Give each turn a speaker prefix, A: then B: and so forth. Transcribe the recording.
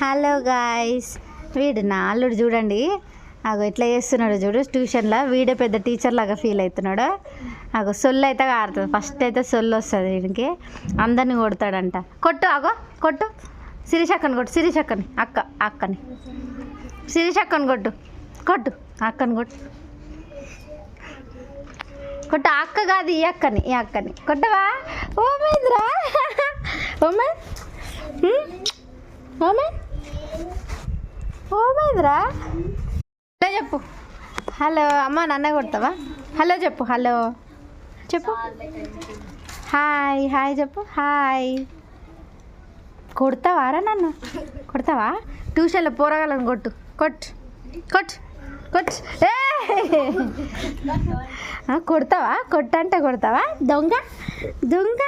A: Hello guys, వీడు నా అల్లుడు చూడండి. అగో ఎట్లా చేస్తున్నాడు చూడు. ట్యూషన్లో వీడే పెద్ద టీచర్ లాగా ఫీల్ అవుతున్నాడు. అగో సొల్లు అయితే ఆడుతుంది. ఫస్ట్ అయితే సొల్లు వస్తుంది వీడికి. అందరిని కొడతాడంట. కొట్టు, అగో కొట్టు. శిరీష్ అక్కని కొట్టు. శిరీష్ అక్కని, అక్కని శిరీష్ అక్కని కొట్టు. కొట్టు అక్కని కొట్టు. కొట్టు. అక్క కాదు, ఈ అక్కని కొట్టవా? ఓమైందిరా? ఓమైందిరా? హలో చెప్పు. హలో అమ్మ, నన్నే కొడతావా? హలో చెప్పు. హలో చెప్పు. హాయ్ హాయ్ చెప్పు. హాయ్. కొడతావారా? నన్ను కొడతావా? ట్యూషన్లో పోరగాలను కొట్టు. కొట్టు కొట్టు కొట్టు. ఏ కొడతావా? కొట్టంటే కొడతావా? దొంగ దొంగ.